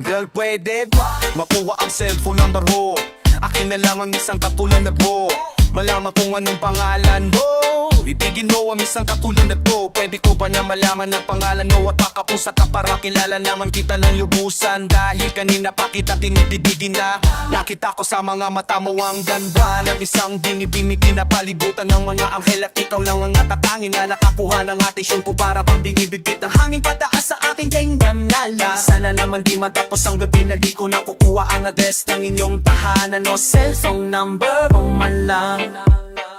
Girl, pwede ba makuha ang cellphone number mo? Akin na lang ang isang katulad na mo. Malaman kung anong pangalan mo. Ibigin mo ang isang katulad na to. Pwede ko ba na malaman ang pangalan mo? At baka kung sa para kilala naman kita ng lubusan. Dahil kanina pa kita tinitibigin na. Nakita ko sa mga mata mo ang ganda ng isang dinibimig kinapalibutan ng mga anghel. At ikaw lang ang natatangin na nakakuha ng atensyon ko. Para pang dinibigit ang hangin pataas sa aking kingdom nala. Sana naman di matapos ang gabi na di ko nakukuha ang address ng inyong tahanan o cellphone number kung man lang.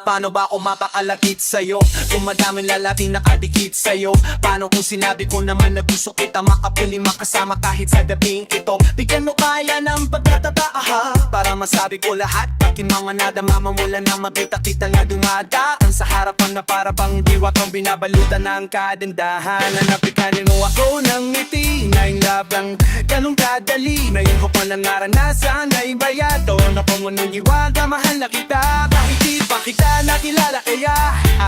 Paano ba ako mapakalapit sa'yo? Kung madaming lalaking nakadikit sa'yo. Paano kung sinabi ko naman na gusto kita makapili makasama kahit sa dabing ito? Bigyan mo kaya ng pagkatataha para masabi ko lahat. Aking mga nadama mamula na makita kita na dumadaan sa harapan na para bang diwa kong binabalutan ng kadandahan. Napikanin mo ako ng ngiti na yung labang ganong kadali. Na yung ko ng naranasan ay bayado na pumunong iwaga mahal na kita. Kahit di pa kita nakilala kaya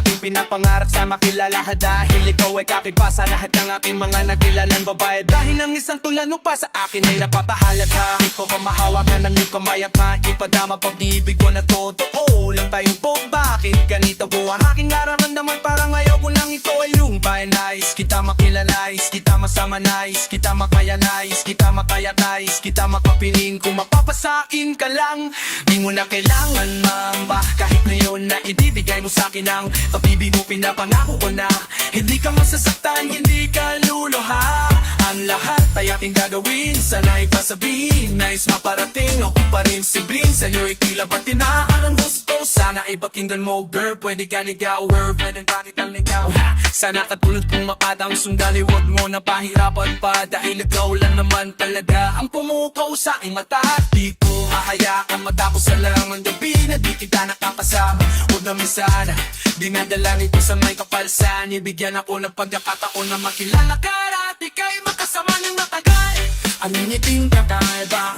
aking pinapangarap sa makilala ka. Dahil ikaw ay kakiba sa lahat ng aking mga nakilalang babae. Dahil ang isang tulano pa sa akin ay napapahalaga. Ikaw pa mahawak na ng iyong kamay at maipadama pag-ibig ko na totoo lang tayong po. Bakit ganito po ang aking nararamdaman? Parang ayaw ko lang ito ay lumpay. Nice, kita makilalais, kita masama nice, kita makaya nice, kita makaya nice, kita makapiling. Kung mapapasain ka lang, di mo na kailangan mamba. Kahit ngayon na ibibigay mo sa'kin ang pag-ibig mo, pinapangako ko na hindi ka masasaktan, hindi ka luluha. Ang lahat ay ating gagawin, sana'y pasabihin. Nice maparating, ako pa rin si Brin. Sa'yo ikila ba't tinaan ang gusto? Sana ay pakinggan mo, girl, pwede ka ligaw. Pwede bakit ang ligaw? Sana katulad kong makatang sundali, huwag mo na pahirapan pa. Dahil ikaw lang naman talaga ang pumukaw sa aking mata. Di ko hahayaan matapos sa lang ang gabi na di kita nakakasama. Huwag namin sana dinadala nito sa may kapalsan. Ibigyan ako ng pagkakataon na makilala ka at ika'y makasama ng matagal. Ang ngiting kakaiba,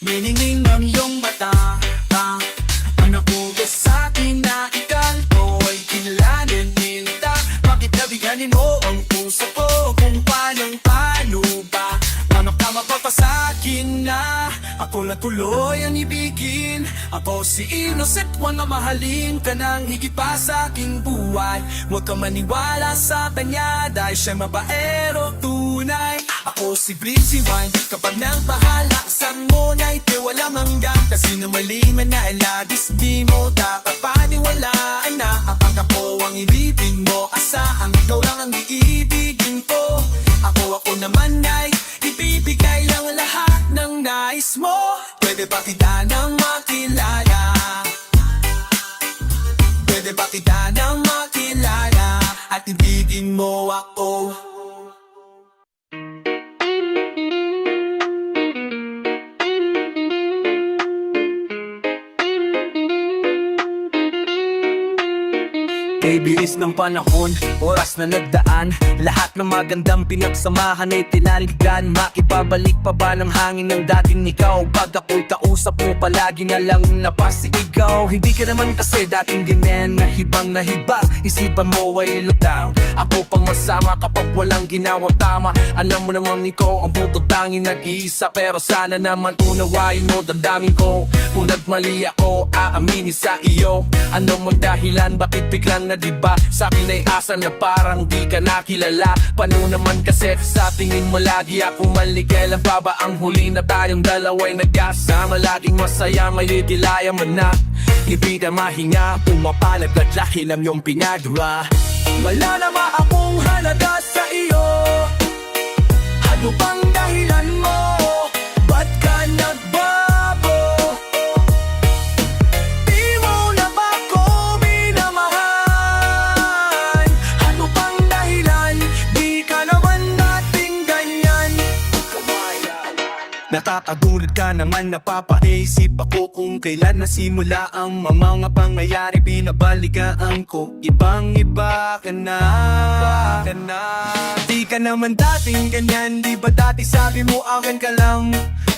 miningin ng iyong mata. Ang nakugas sa'kin na ikaw ko ay kinalanin ninta. Bakit nabiganin mo ang puso ko kung paano ba? Paano ka mapapasakin na ako na tuloy ang ibigin? Ako si innocent one na mahalin ka nang higit pa sa aking buhay. Huwag ka maniwala sa kanya dahil siya mabaero tunay. Ako si Breezy Wine, kapag nang bahala sa mo na ito walang hanggang. Kasi na mali man na ilagis di mo dapat paniwalaan na ang ako ang ilibin mo. Asaan ikaw lang ang iibigin ko. Ako naman ay ibibigay lang lahat ng nais mo. Pwede ba kita nang makilala? Pwede ba kita nang makilala? At ibigin mo ako. Kay bilis ng panahon, oras na nagdaan. Lahat ng magandang pinagsamahan ay tinaligan. Makibabalik pa ba ng hangin ng dating ikaw? Pag ako'y kausap mo palagi na lang napasigaw. Hindi ka naman kasi dating ginen na hibang. Isipan mo ay lutang. Ako pang masama kapag walang ginawang tama. Alam mo naman ikaw ang butod tanging nag-iisa. Pero sana naman unawain mo damdamin ko. Kung nagmali ako, aaminin sa iyo. Ano mang dahilan, bakit biglang na diba? Sa akin ay asa na parang di ka nakilala. Paano naman kasi sa tingin mo lagi akong mali? Kailan pa ba ang huli na tayong dalawa'y nagkasama? Laging masaya, may dilaya man na ibig na mahinga, pumapalag at laki lang yung pinagawa. Wala na ba akong halaga sa iyo? Ano bang dahilan mo? Ba't ka nagbago? Di mo na ba ko minamahal? Ano bang dahilan? Di ka naman nating ganyan. Nakakagulad ka naman napapaisip ako kung kailan nasimula ang mga pangyayari binabalikaan ko. Ibang iba ka na, Di ka naman dating ganyan, di ba dati sabi mo akin ka lang?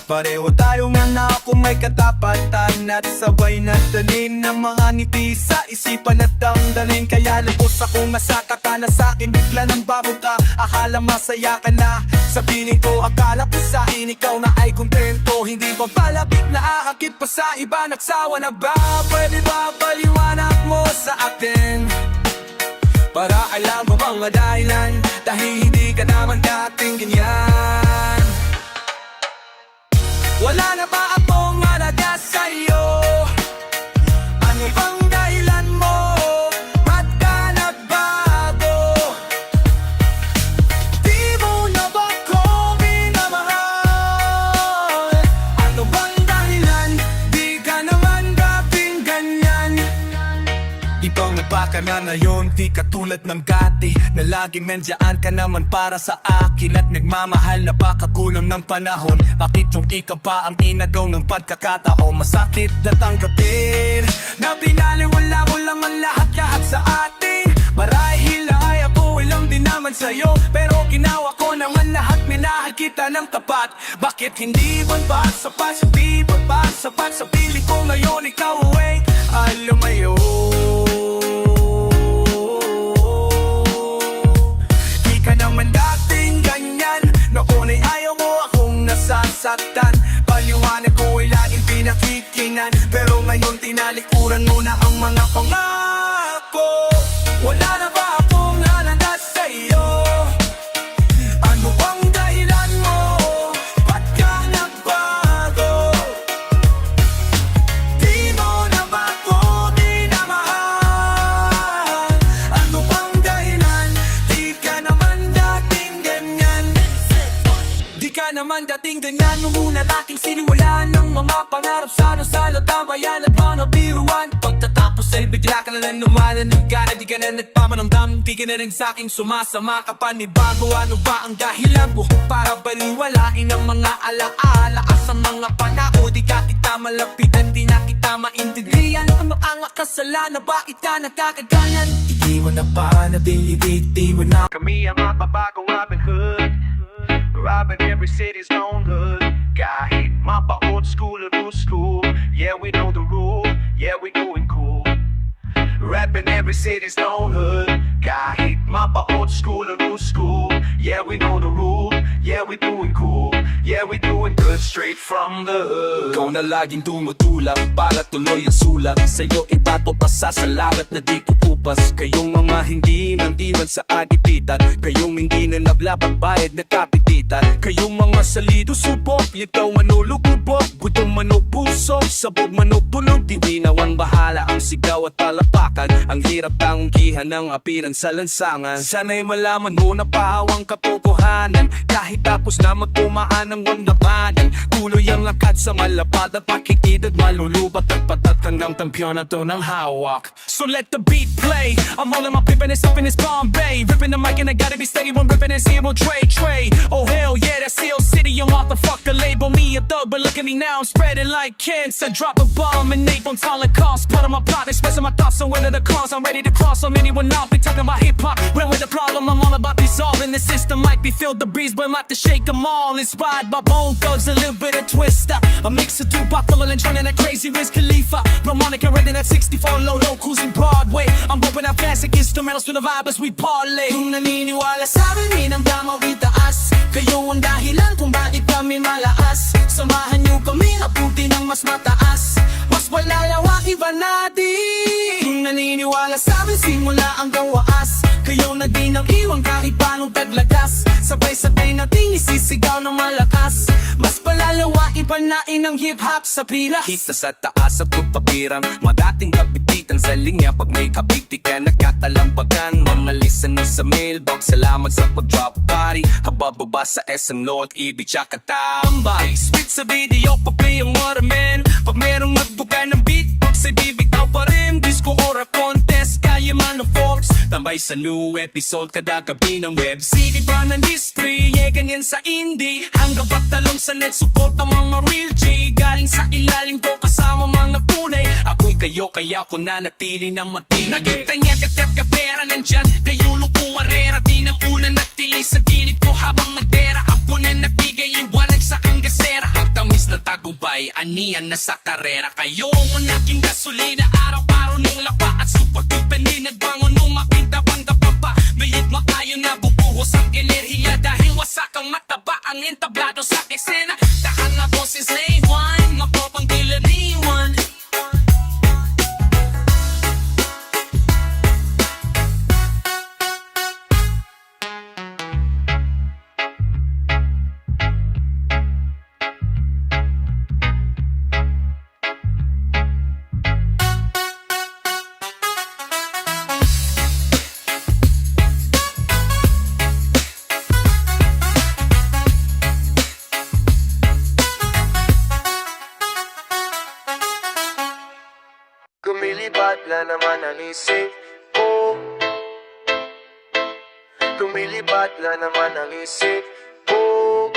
Pareho tayo nga na ako may katapatan at sabay natalin ng mga ngiti sa isipan at damdamin. Kaya lubos akong masaka ka na sa'kin, bigla ng babuta. Akala masaya ka na, sabihin ko akala ko sa'kin ikaw na ay kontento. Hindi ba palapit na aakit pa sa iba, nagsawa na ba? Pwede ba paliwanag mo sa akin? Para alam mo mga dahilan, dahil hindi ka naman dating ganyan. Wala na ba akong alaga sa'yo? Ano bang dahilan mo? Ba't ka nagbago? Di mo na ba ko minamahal? Ano bang dahilan? Di ka naman dating ganyan. Ikaw na ba ka na ngayon? Di katulad ng dati na laging nandiyan ka naman para sa akin at nagmamahal na baka kulang ng panahon. Bakit yung ikaw pa ang inagaw ng pagkakataon? Masakit na tanggapin na binaliwala mo lang ang lahat sa atin. Marahil na ay ako ilang din naman sa'yo, pero ginawa ko naman lahat, minahal kita ng tapat. Bakit hindi ba sapat? Di ba sapat sa piling ko ngayon ikaw ay lumayo? Saktan, paliwanag ko ay laging pinakikinan, pero ngayon tinalikuran mo na ang mga pangako. Wala na ba akong halaga sa'yo? Ano bang dahilan mo? Ba't ka nagbago? Di mo na ba ako minamahal? Ano bang dahilan? Di ka naman dating ganyan. Di ka naman dating ganyan. Nung una nating sinimulan ng mga pangarap sana sa latabayan at mga biruan. Pagtatapos ay bigla ka na lang lumalanig ka na di ka na nagpamanamdam. Di ka na rin sa'king sumasama ka pa ni bago. Ano ba ang dahilan mo para baliwalain ang mga alaala? Asang mga panao di ka kita malapitan, di na kita maintindihan. Ang mga kasalanan bakit ka nakakaganyan? Di mo na pa nabilibit, di mo na kami ang mapabagong Robin Hood. Robbing every city's known hood. Kahit mapa old school or new school, yeah we know the rule, yeah we doing cool. Rapping every city's known hood. Kahit mapa old school or new school, yeah we know the rule, yeah we doing cool, yeah we doing good straight from the hood. Ikaw na laging tumutulak para tuloy ang sulat. Sa'yo itato pa sa salamat na di kukupas. Kayong mga hindi nandiman sa agipitan, kayong hindi na naglabang bayad na kapititan. Kayong mga salido subok, ikaw manulugubok. Gutom manok puso, sabog manok tulog. Di binawang bahala ang sigaw at palapakan. Ang hirap tanggihan ng apiran sa lansangan. Sana'y malaman mo na pahawang katotohanan. Kahit tapos na magtumaan ng wangdapanan, tuloy ang lakad sa malapad at pakikidad. Malulubat at patatang ng tampyonato ng hawak. So let the beat play. I'm holding my pippin' and stuffing this Bombay. Ripping the mic and I gotta be steady when ripping and zero Trey. Oh hell yeah, that's Hill City. I'm off the fuck the label me a thug, but look at me now, I'm spreading like cancer. Drop a bomb and nape on talent cost. Part of my plot, expressing my thoughts on whether the cause. I'm ready to cross on anyone out. Be talking about hip hop. When with the problem, I'm all about resolving. The system might be filled the breeze, but I'm not to shake them all. Inspired by Bone Thugs, a little bit of Twister. A mix of Tupac, Fuller and Trending that crazy Wiz Khalifa. Harmonica reading at 64 low cruising Broadway. I'm bumping out classic instrumentals to the vibe as we parlay. Kung naniniwala sa amin ang dama itaas, kayo ang dahilan kung bakit kami malaas. Samahan niyo kami abuti ng mas mataas, mas walalawa iba natin. Kung naniniwala sa amin simula hanggang waas, kayo na din ang iwang kahit paanong taglagas. Sabay-sabay nating isisigaw ng malakas, mas palalawain pa nain ang hip-hop sa Pilas. Kita sa taas at pagpapirang madating kapititan sa linya. Pag may kabiti ka nagkatalampagan, mga listeners sa mailbox, salamat sa pag-drop party. Habababa sa SM North, ibig tsaka tambay. Spit sa video, pa-play ang waterman. Pag merong magbuka ng beatbox, ay bibitaw pa rin. Disco or a contest, kaya man ng folks. Tambay sa new episode kada gabi ng web. City ba ng history, yeah ganyan sa indie. Hanggang pagtalong sa net, support ang mga real G. Galing sa ilalim ko kasama mga tunay. Ako'y kayo kaya ko na natili ng matili. Nagintanya katap kapera nandyan, kayo lupong arera. Di na una natili sa gilid ko habang nagdera. Ako na nabigay yung walag sa kanggasera. Ang tamis na tagubay, aniyan na sa karera. Kayo ang naging gasolina, araw-araw nung lapa. At supagpipili nagbangon nung mapinta pang pa. Mayit makayo na bubuhos ang enerhiya. Dahil wasak ang mataba ang entablado sa eksena. Tahan na boses lay one, mapapang kilaniwan. Lumilipad na naman ang isip ko. Lumilipad na naman ang isip ko.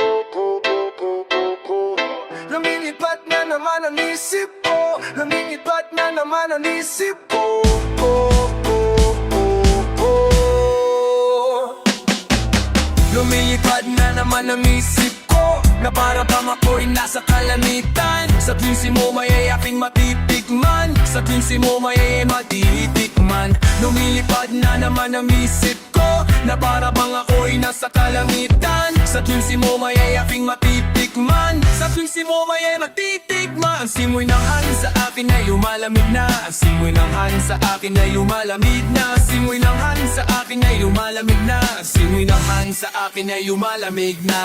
Lumilipad na naman ang isip ko. Lumilipad na naman ang isip ko. Lumilipad na naman ang isip ko, na para bang ako'y nasa kalamitan. Sa tuwing mo may aking matitikman, sa tuwing mo may matitikman. Lumilipad na naman ang isip ko, na para bang ako'y nasa kalamitan. Sa tuwing mo may aking matitikman, sa tuwing mo may matitikman. Ang simoy ng hangin sa akin ay lumalamig na. Ang simoy ng hangin sa akin ay lumalamig na. Ang simoy ng hangin sa akin ay lumalamig na. Ang simoy ng hangin sa akin ay lumalamig na.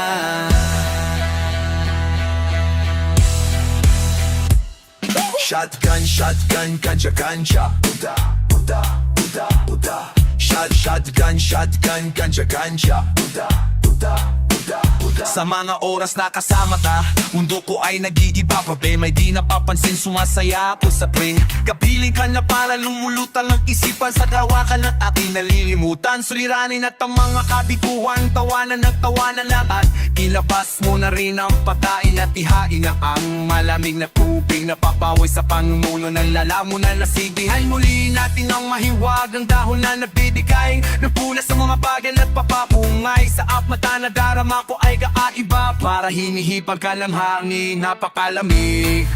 Shotgun, shotgun, ganja, ganja. Buda, Buda, Buda, Buda. Shotgun, shotgun, ganja, ganja. Buda, Buda, Buda, Buda. Sa mga oras na kasama ka, mundo ko ay nag-iiba pa be. May di napapansin, sumasaya ako sa pre. Kapiling ka na para lumulutan ng isipan. Sa tawakan at aking nalilimutan. Suliranin at ang mga kabiguan, tawanan at tawanan lahat. Ilabas mo na rin ang pagkain at ihain na ang malamig na tubig na papawoy sa pangmuno ng lalamunan na sibihan. Muli natin ang mahiwagang dahon na nagbibigay ng pula sa mga bagal at papapungay. Sa mata na darama ko ay kakaiba, para hinihipag ka ng hangin, napakalamig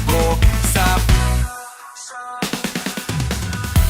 ko sa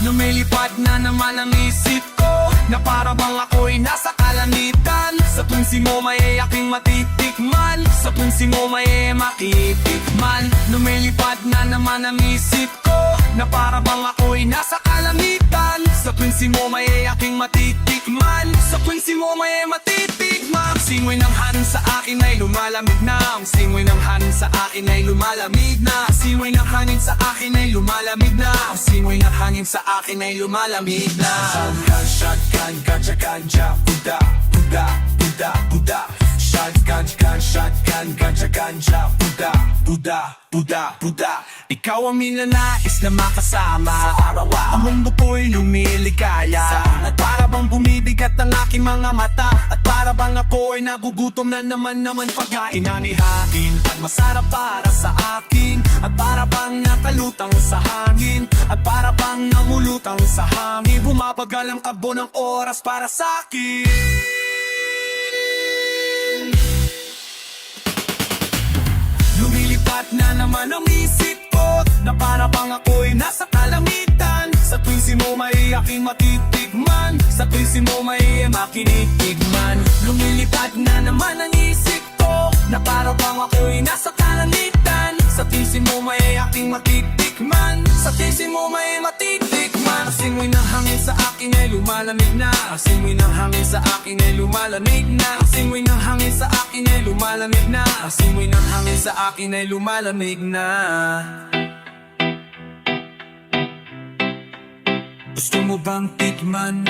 lumilipad na naman ang isip ko, na para bang ako'y nasa kalamitan. Sa tuwing mo may aking matitikman, sa tuwing mo may makitikman. Lumilipad na naman ang isip ko, na para bang ako'y nasa kalamitan. Sa tuwing mo may aking matitikman, sa tuwing mo may matitikman. Ang simoy ng hangin sa akin ay lumalamig na. Ang simoy ng hangin sa akin ay lumalamig na. Ang simoy ng hangin sa akin ay lumalamig na. Ang simoy ng hangin sa akin ay lumalamig na. Shotgun, shotgun, ganja, ganja. Buda, Buda, Buda, Buda. Shotgun, shotgun, ganja, ganja. Buda, Buda, Buda, Buda. Ikaw ang minanais na makasama sa araw-araw. Ang mundo ko'y lumiligaya, at para bang bumibigat ang aking mga mata. At para bang ako'y nagugutom na naman pagkain na nihain. At masarap para sa akin, at para bang nakalutang sa hangin. At para bang namulutang sa hangin. Bumabagal ang abo ng oras para sa akin. Lumilipad na naman ang isip ko, na para bang ako'y nasa kalamitan. Sa tuwing mo may aking matitikman, sa tuwing mo may makinitigman. Lumilipad na naman ang isip ko, na para bang ako'y nasa kalamitan. Sa tuwing mo may aking matitikman, sa tuwing mo may matitikman. Ang simoy ng hangin sa akin ay lumalamig na. Ang simoy ng hangin sa akin ay lumalamig na. Ang simoy ng hangin sa akin ay lumalamig na. Ang simoy ng hangin sa akin ay lumalamig na. Gusto mo bang tikman?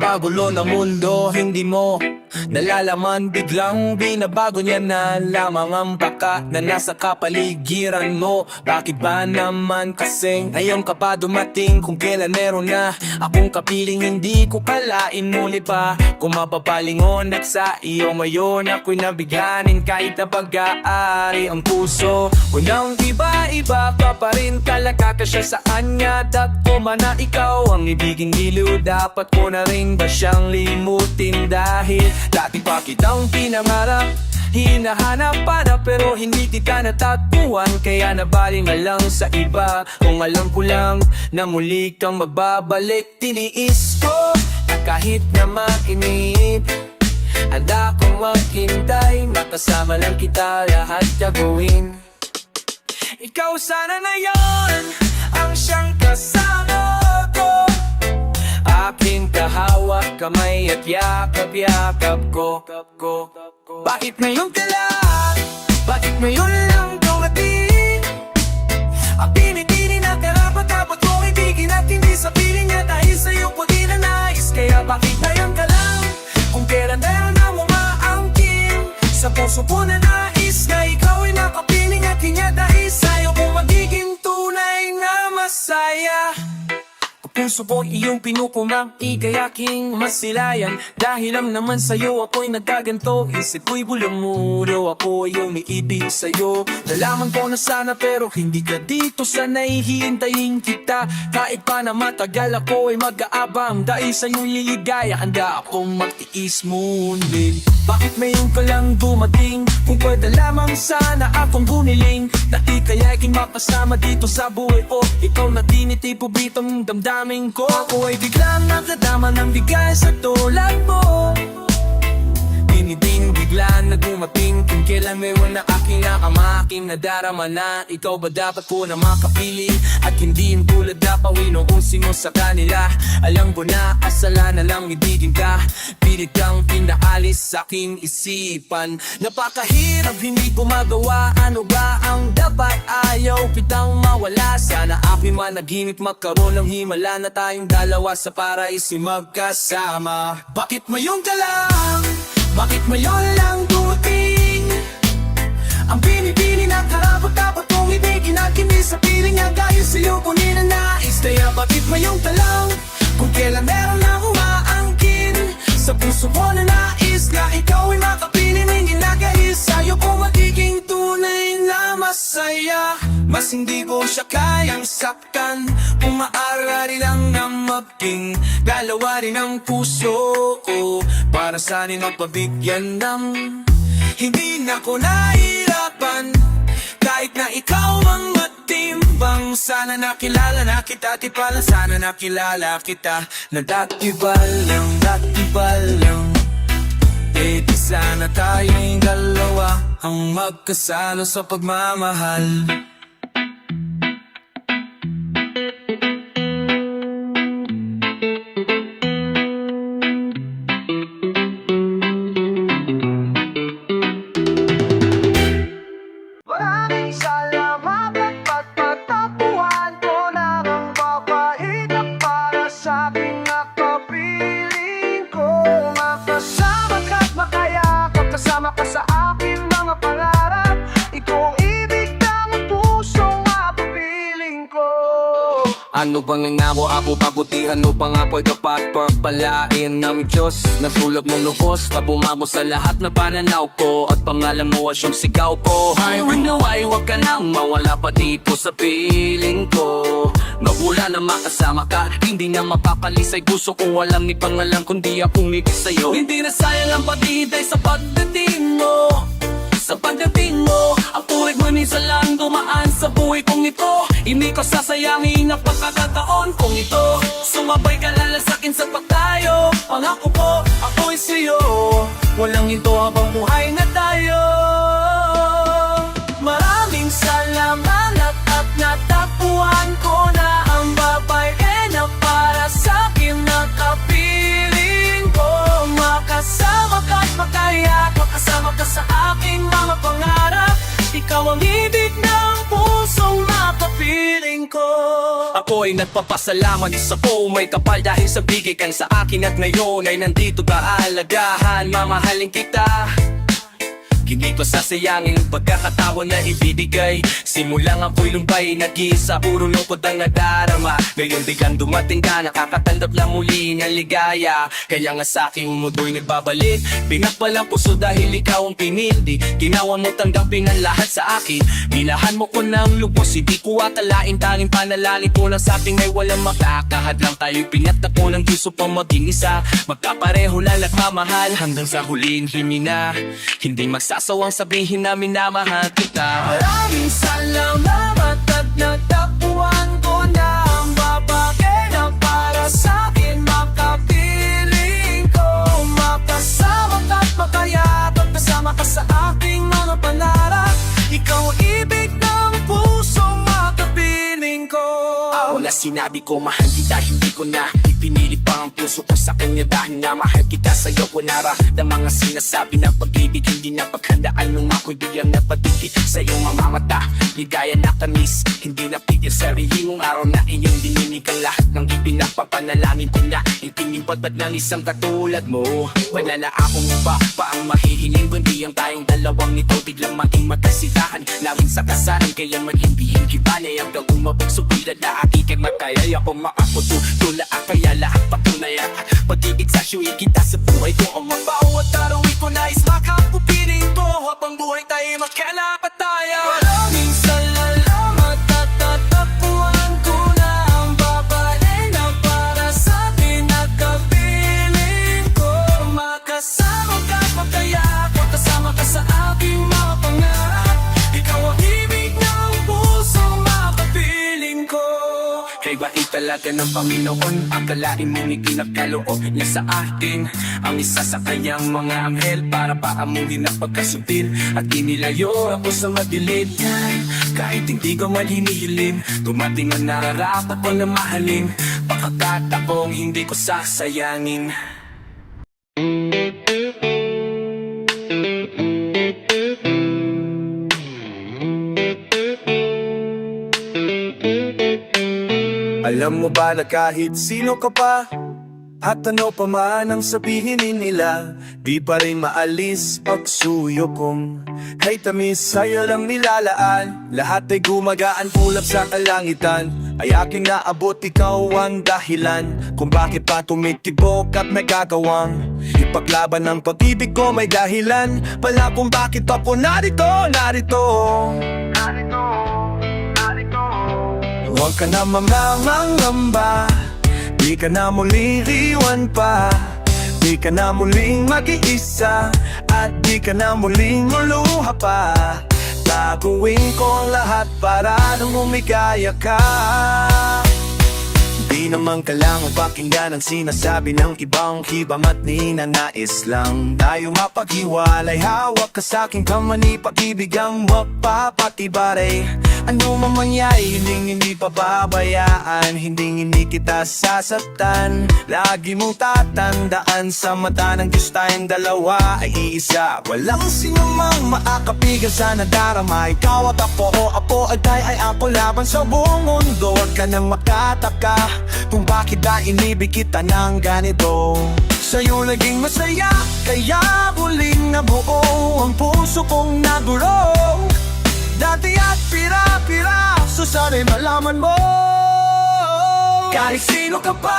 Napapagulo ng mundo, hindi mo nalalaman. Biglang binabago niya na lamang ang baka na nasa kapaligiran mo. Bakit ba naman kasi ngayon ka pa dumating? Kung kailan meron na akong kapiling, hindi ko kalain muli pa. Kung mapapalingon at sa iyo ngayon ako'y nabiganin. Kahit na pag-aari ang puso ko nang iba-iba ka pa rin. Talaga ka siya saan nga ko man na ikaw ang ibiging giliw. Dapat ko na rin ba siyang limutin? Dahil dati pa kitang pinangarap, hinahanap para pero hindi kita natagpuan. Kaya nabaling na lang sa iba. Kung alam ko lang na muli kang magbabalik, tiniis ko na kahit na mainip. Handa kong maghintay, makasama lang kita lahat gagawin. Ikaw sana na yon ang siyang kasama ko, aking kahawak kamay at yakap-yakap ko. Bakit ngayon ka lang? Bakit ngayon lang dumating? Ang pinipili na karapat-dapat kong ibigin at hindi sa piling niya dahil sa'yo ko di na nais. Kaya bakit ngayon ka lang? Kung kailan meron na umaangkin sa puso ko na nais na ikaw ay nakapiling at hinya dahil sa'yo kung magiging tunay na masaya. Puso ko iyong pinukumang ikayaking masilayan. Dahil lang naman sa'yo ako'y nagkaganto. Isip ko'y bulamuro, ako ay umiibig sa'yo. Nalaman ko na sana pero hindi ka dito. Sana'y hihintayin kita. Kahit pa na matagal ako ay mag-aabang. Dahil sa'yo liligaya, handa akong magtiis ngunit bakit ngayon ka lang dumating? Kung pwede lamang sana akong buniling dati kaya aking makasama dito sa buhay ko. Ikaw na tinitipo bitong damdamin ko. Ako ay biglang nakadama ng bigay sa tulad mo. Diniting bigla na dumating. Kung kailan meron na aking nakama, aking nadarama na ikaw ba dapat ko na makapili at hindi yung tulad na pawino kung sino sa kanila. Alam ko na asala na lang ibigin ka, pilit kang pinaalis sa aking isipan. Napakahirap hindi ko magawa, ano ba ang dapat? Ayaw kitang mawala, sana ako'y managinip magkaroon ng himala na tayong dalawa sa paraiso magkasama. Bakit ngayon ka lang? Bakit ngayon lang dumating? Ang pinipili na karapat-dapat kong ibigin at hindi sa piling niya dahil sa'yo ko ninanais. Kaya bakit ngayon ka lang? Kung kailan meron na umaangkin sa puso ko na nais na ikaw ay makapiling, hindi nagahis sa'yo kung magiging tunay na masaya. Mas hindi ko siya kayang saktan kung maaari lang na maging dalawa rin ang puso ko para sa'nin magpabigyan ng hindi na ko nahirapan. Kahit na ikaw ang matimbang, sana nakilala na kita, di pala sana nakilala kita. Na dati ba lang eh di sana tayong dalawa ang magkasalo sa pagmamahal. Maraming salamat at pagpagtapuan ko na ang papahirap para sa aking nakapiling ko. Makasama ka't makayakap, kasama ka sa aking mga pangarap. Ikaw ang ibig ng pusong mapapiling ko. Ano bang nangako ako pabutihan mo pa nga po'y dapat pagpalain ng Diyos. Natulog mong lubos, pabumabo sa lahat na pananaw ko at pangalan mo ay siyang sigaw ko. I know ay huwag ka nang mawala pa dito sa piling ko. Mabula na makasama ka, hindi na mapapalisay puso ko walang ni pangalan kundi akong ngiti sa'yo. Hindi na sayang ang paghihintay sa pagdating mo. Sa pagdating mo, ang tuwig mo minsan lang dumaan sa buhay kong ito. Hindi ko sasayangin ang pagkakataon kong ito. Sumabay ka lala sa'kin sa pagtayo. Pangako ko, ako'y sa'yo. Walang ito habang buhay na tayo. Maraming salamat at natapuan ko na ang babae na para sa'kin nakapiling ko. Makasama ka't makayak, makasama ka sa aking mga pangarap. Ikaw ang ibig ng pusong makapiling ko. Ako'y nagpapasalamat sa may kapal dahil sa bigay kang sa akin. At ngayon ay nandito ka alagahan, mamahalin kita. Hindi ko sasayangin pagkakataon na ibibigay. Simulang ako'y lumbay, nag-iisa, puro lungkot ang nadarama. Ngayon biglang dumating ka, nakakatanggap lang muli ng ligaya. Kaya nga sa'king mudo'y nagbabalik, pinagpalang puso dahil ikaw ang pinili. Ginawa mo tanggapin ang lahat sa akin. Minahan mo ko ng lubos, hindi ko atalain. Tanging panalangin ko lang sa'ting ay walang makakahad lang tayo'y pinatak ko ng Diyos upang maging isa. Magkapareho lang at mamahal hanggang sa huling himina. Hindi magsasawang sabihin namin na mahal kita. Maraming salamat at natagpuan ko na ang babae na para sa'kin. Makapiling ko, makasama ka't makayakap, kasama ka sa aking mga pangarap. Ikaw ang ibig ng puso, makapiling ko. Wala sinabi ko mahal kita, hindi ko na ipinili pa ang puso ko sa kanya. Dahil na mahal kita sa'yo ko ng mga sinasabi na pag-ibig hindi na paghandaan. Nung ako'y biglang napatigit sa'yo mamamata. Ligaya na tamis, hindi napigil sa rihimong araw na iyong dininig ang lahat ng ipinapapanalangin ko na itingin patpat ng isang katulad mo. Wala na akong iba pa ang mahihiling, kundi ang tayong dalawang ito biglang maging magkasitahan. Lawin sa kasaran, kaya man hindi kibanay ang gawang mapagsupilan na aking kay makayay ako maaputo. Tula kaya lahat patunay at pag-ibig sa siyuin kita sa buhay ko. Ang bawat araw ko nais makapupiling ko, habang buhay tayo magkalapatayan. Maraming salamat at natagpuan ko na ang babae na para sa'kin. Nagkapiling ko, makasama ka, magkayakap, kasama ka sa aking mga pangarap. Ikaw ang ibig ng puso, makapiling ko. Kay bait talaga ng Panginoon, akalain mong ikinagkaloob niya sa atin ang isa sa kanyang mga anghel para paamuhin ang pagkasutil at inilayo ako sa madilim. Kahit hindi ko man hinihiling, dumating ang nararapat ko na mahalin. Pagkakataong hindi ko sasayangin. Alam mo ba na kahit sino ka pa at ano pa man ang sabihin nila, di pa rin maalis pagsuyo kong kay tamis sa'yo lang nilalaan. Lahat ay gumagaan ulap sa kalangitan, ay aking naabot, ikaw ang dahilan kung bakit pa tumitibok at may gagawang ipaglaban ng pag-ibig ko. May dahilan pala kung bakit ako narito. Huwag ka na mamamangamba, di ka na muling iwan pa, di ka na muling mag-iisa, at di ka na muling luluha pa. Taguin ko ang lahat para nung umigaya ka. Di naman kailangan pakinggan ang sinasabi ng ibang hibang at ninanais lang tayo mapaghiwalay. Hawak ka sa'king kamani, pag-ibig ang mapapatibay. Ano man mangyari, hindi pababayaan, hindi kita sasaktan. Lagi mong tatandaan, sa mata ng Diyos tayong dalawa ay iisa. Walang sinumang maakapigan sa nadarama. Ikaw at ako at tayo ay ako laban sa buong mundo. Huwag ka nang makataka kung bakit na inibig kita ng ganito. Sa'yo naging masaya, kaya muling nabuo ang puso kong naguro. Dati at pira-pira, so sana'y malaman mo. Kahit sino ka pa,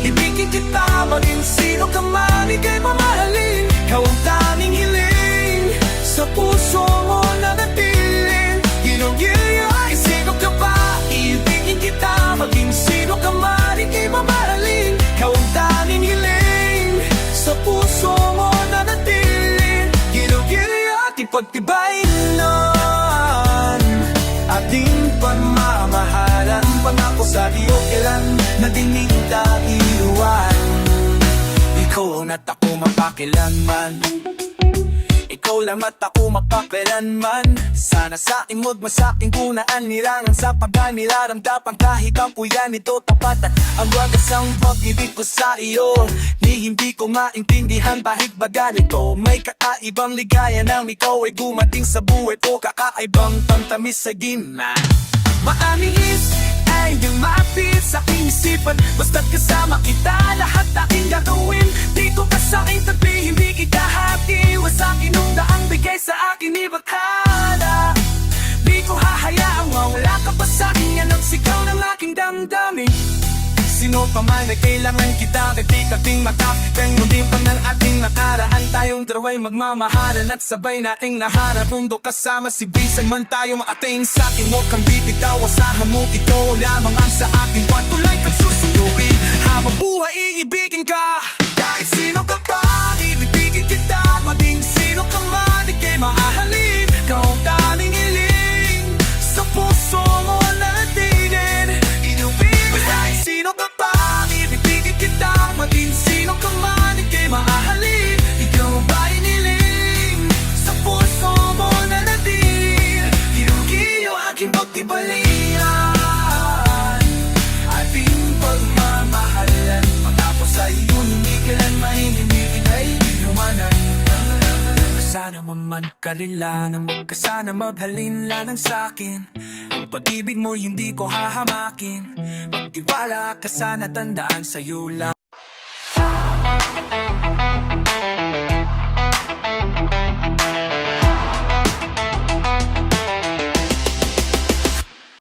ibigin kita, maging sino ka man, ika'y mamahalin. Ikaw ang tanging hiling, sa puso mo nanatiling. Ginong-gilya, sino ka pa, ibigin kita, maging sino ka man, ika'y mamahalin. Ikaw ang tanging hiling, sa puso mo nanatiling. Ginong-gilya, ipagtibayin nun ating pagmamahalan. Pangako sa iyo kailan na di kita iwan. Ikaw at ako mapakilanman, ikaw lang at ako mapakilanman. Sana sa imod masaking kunaan nilangan sa pagkanilaramdapan. Kahit ang puyan ito tapatan ang wagas ang pag-ibig ko sa iyo. Hindi ko maintindihan bahit ba ganito. May kakaibang ligaya nang ikaw ay gumating sa buhay ko. Kakaibang pantamis sa gina, maanis ay yung mapi lipat Basta't kasama kita, lahat aking gagawin Dito ka sa aking tabi, hindi kita hatiwas Sa akin ang daang bigay sa akin ni Bakala Di ko hahayaang mawala ka pa sa akin Yan ang sigaw ng aking damdamin Sino pa man ay kailangan kita Kating makakitang mundi pa ng ating nakaraan Tayong dalawa'y magmamahalan At sabay nating naharap Mundo kasama si Bisan man tayo maating Sa'kin mo kang bibitaw Asahan mo ito lamang ang sa akin Patuloy kang susunduin Habang buhay iibigin ka Kahit sino ka pa Ibibigin kita Maging sino ka man Ika'y mahahalin Ikaw ang daming hiling Sa puso mo natinin Inuwi kahit sino ka pa Ibibigin kita Maging sino ka man Ika'y mahahalin Ikaw ba iniling Sa puso mo na natin Inuwi yung aking pagtibalian Ating pagmamahalan Matapos ay yun Hindi ka lang mahinimigin ay inumanan Sana maman kalila na magkasana maghalin lang sa'kin Ang pag-ibig mo hindi ko hahamakin Magtiwala ka sana tandaan sa'yo lang